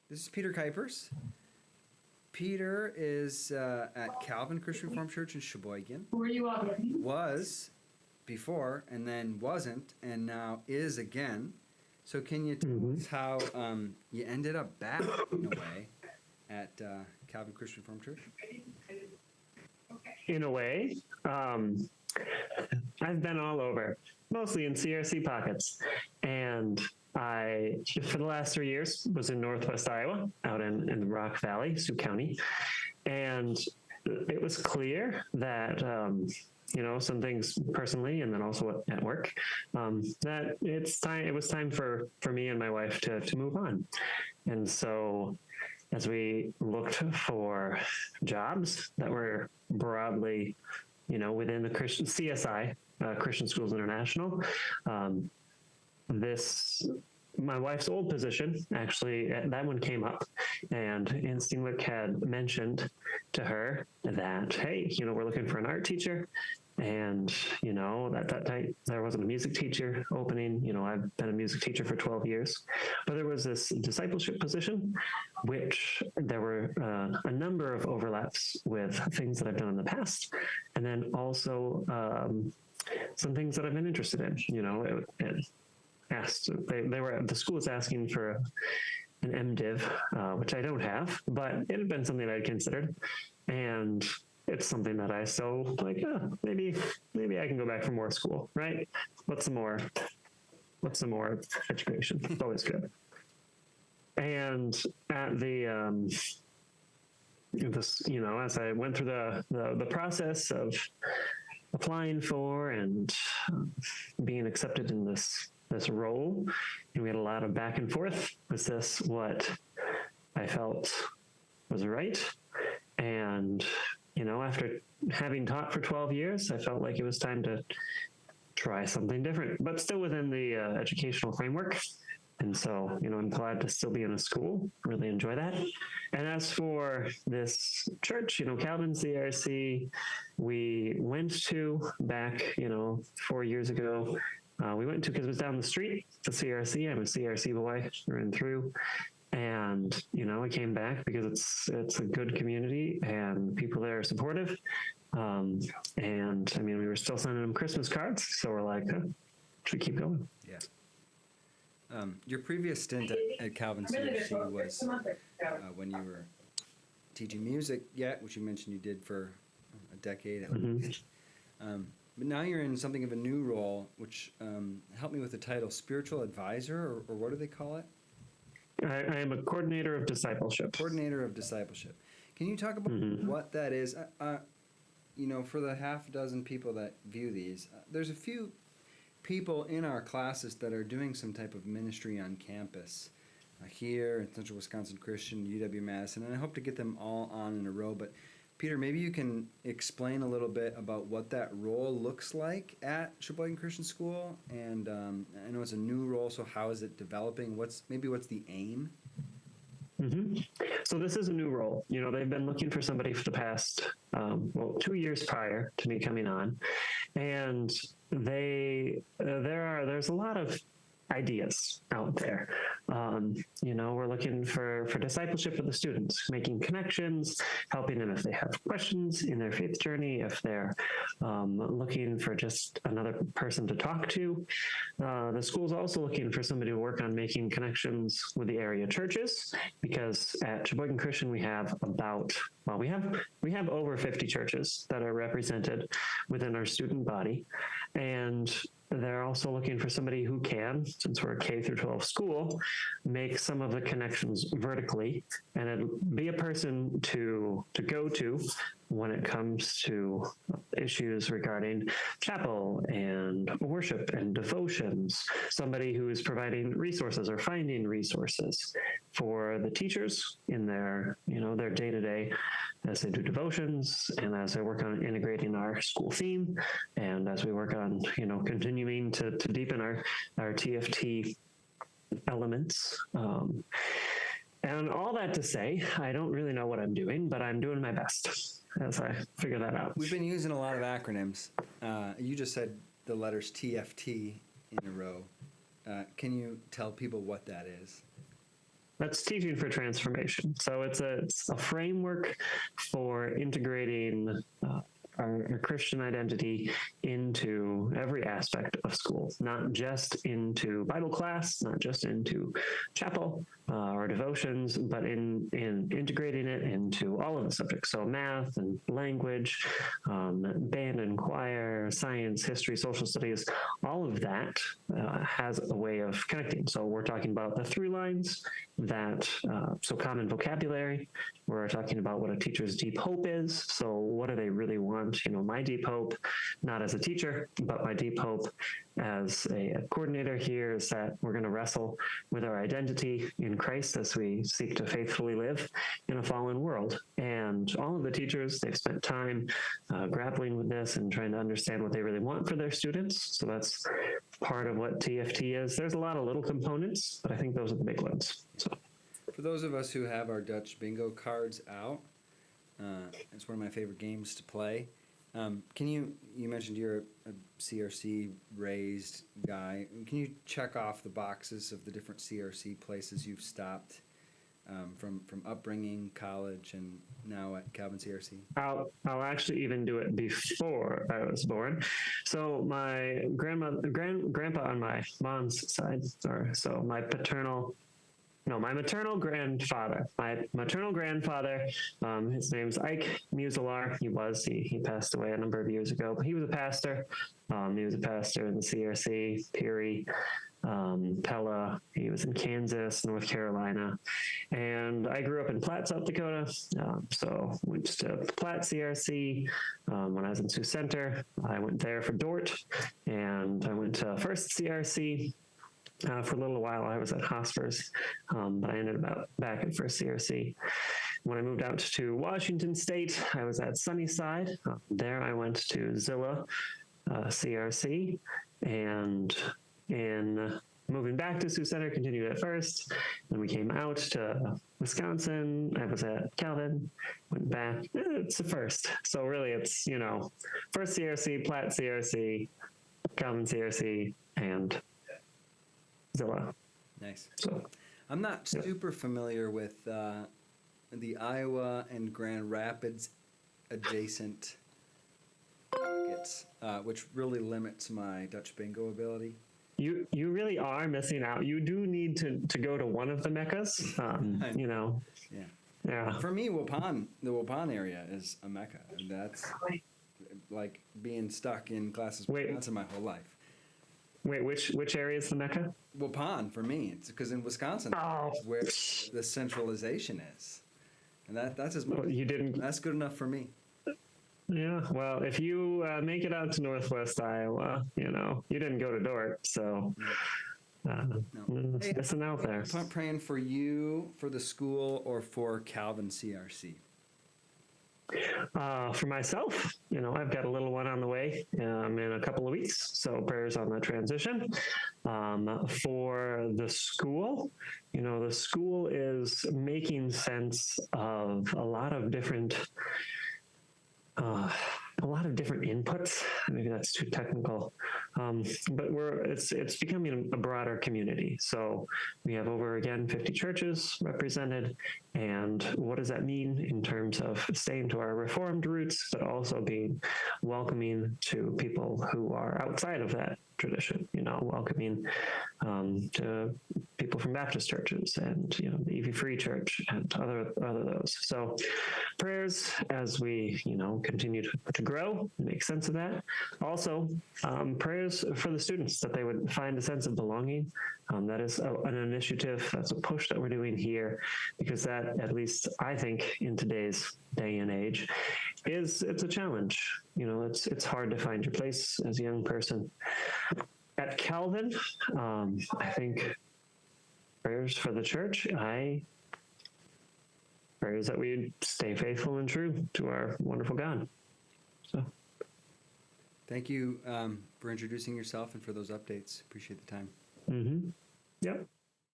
This is Peter Kuipers. Peter is at Calvin Christian Reformed Church in Sheboygan. Who are you already? Was before, and then wasn't, and now is again. So can you tell us how you ended up back, in a way, at Calvin Christian Reformed Church? In a way, I've been all over, mostly in CRC pockets. And I, for the last 3 years, was in Northwest Iowa, out in the Rock Valley, Sioux County. And it was clear that, some things personally and then also at work, that it was time for me and my wife to move on. And so as we looked for jobs that were broadly, within the Christian CSI, Christian Schools International, my wife's old position, actually, that one came up, and Instinglick had mentioned to her that, hey, we're looking for an art teacher, and, that there wasn't a music teacher opening. I've been a music teacher for 12 years, but there was this discipleship position, which there were a number of overlaps with things that I've done in the past, and then also some things that I've been interested in. The school was asking for an MDiv, which I don't have, but it had been something I'd considered, and it's something that I still like. Maybe I can go back for more school, right? What's some more education? It's always good. And at as I went through the process of applying for and being accepted in this role, and we had a lot of back and forth. Was this what I felt was right? And after having taught for 12 years, I felt like it was time to try something different, but still within the educational framework. And so, I'm glad to still be in a school, really enjoy that. And as for this church, Calvin CRC, we went to back, 4 years ago. We went to because it was down the street, the CRC. I'm a CRC boy through and through. And, I came back because it's a good community and people there are supportive. And we were still sending them Christmas cards. So we're like, should we keep going? Yeah. Your previous stint at Calvin CRC was when you were teaching music, which you mentioned you did for a decade at least. But now you're in something of a new role, which help me with the title, spiritual advisor, or what do they call it? I am a coordinator of discipleship. Coordinator of discipleship. Can you talk about what that is? For the half dozen people that view these, there's a few people in our classes that are doing some type of ministry on campus here at Central Wisconsin Christian, UW-Madison, and I hope to get them all on in a row. But Peter, maybe you can explain a little bit about what that role looks like at Sheboygan Christian School. And I know it's a new role, so how is it developing? What's the aim? So this is a new role. They've been looking for somebody for the past, 2 years prior to me coming on. And there's a lot of ideas out there. We're looking for discipleship with the students, making connections, helping them if they have questions in their faith journey, if they're looking for just another person to talk to. The school's also looking for somebody to work on making connections with the area churches, because at Sheboygan Christian we have we have over 50 churches that are represented within our student body, and they're also looking for somebody who can, since we're a K through 12 school, make some of the connections vertically, and it'd be a person to go to when it comes to issues regarding chapel and worship and devotions, somebody who is providing resources or finding resources for the teachers in their day-to-day as they do devotions and as they work on integrating our school theme, and as we work on, continuing to deepen our TFT elements. And all that to say, I don't really know what I'm doing, but I'm doing my best as I figure that out. We've been using a lot of acronyms. You just said the letters TFT in a row. Can you tell people what that is? That's teaching for transformation. So it's a framework for integrating our Christian identity into every aspect of school, not just into Bible class, not just into chapel or devotions, but in integrating it into all of the subjects. So math and language, band and choir, science, history, social studies, all of that has a way of connecting. So we're talking about the through lines that, so common vocabulary. We're talking about what a teacher's deep hope is. So what do they really want? You know, my deep hope, not as a teacher, but my deep hope as a coordinator here is that we're going to wrestle with our identity in Christ as we seek to faithfully live in a fallen world. And all of the teachers, they've spent time grappling with this and trying to understand what they really want for their students. So that's part of what TFT is. There's a lot of little components, but I think those are the big ones. So. For those of us who have our Dutch bingo cards out, it's one of my favorite games to play. You mentioned you're a CRC raised guy. Can you check off the boxes of the different CRC places you've stopped from upbringing, college, and now at Calvin CRC? I'll actually even do it before I was born. So my grandpa on my mom's side, so my maternal grandfather. My maternal grandfather, his name's Ike Muselar. He passed away a number of years ago, but he was a pastor. He was a pastor in the CRC, Peary, Pella. He was in Kansas, North Carolina. And I grew up in Platt, South Dakota. So went to Platt CRC. When I was in Sioux Center, I went there for Dort, and I went to First CRC. For a little while, I was at Hospers, but I ended up back at First CRC. When I moved out to Washington State, I was at Sunnyside. There I went to Zilla CRC, and in moving back to Sioux Center, continued at First. Then we came out to Wisconsin. I was at Calvin, went back. It's a First. So really it's, First CRC, Platt CRC, Calvin CRC, and Zilla. Nice. So, I'm not super familiar with the Iowa and Grand Rapids adjacent pockets, which really limits my Dutch bingo ability. You really are missing out. You do need to go to one of the meccas. Yeah. For me, the Waupun area is a mecca, and that's like being stuck in Classis Wisconsin my whole life. Wait, which area is the mecca? Waupun for me. It's because in Wisconsin, that's where the centralization is, and that's as much. Well, you didn't. That's good enough for me. Yeah. Well, if you make it out to Northwest Iowa, you didn't go to Dort, so missing out there. I'm praying for you, for the school, or for Calvin CRC. For myself, I've got a little one on the way in a couple of weeks, so prayers on that transition. For the school, the school is making sense of a lot of different inputs. Maybe that's too technical, but it's becoming a broader community. So we have over 50 churches represented, and what does that mean in terms of staying to our Reformed roots, but also being welcoming to people who are outside of that tradition, welcoming to people from Baptist churches and, the EV Free Church and other those. So prayers as we, continue to grow, make sense of that. Also, prayers for the students that they would find a sense of belonging. That is an initiative, that's a push that we're doing here, because that, at least I think in today's day and age, it's a challenge. It's hard to find your place as a young person. At Calvin, I think prayers for the church. Prayers that we stay faithful and true to our wonderful God. So, thank you for introducing yourself and for those updates. Appreciate the time. Mm-hmm. Yep.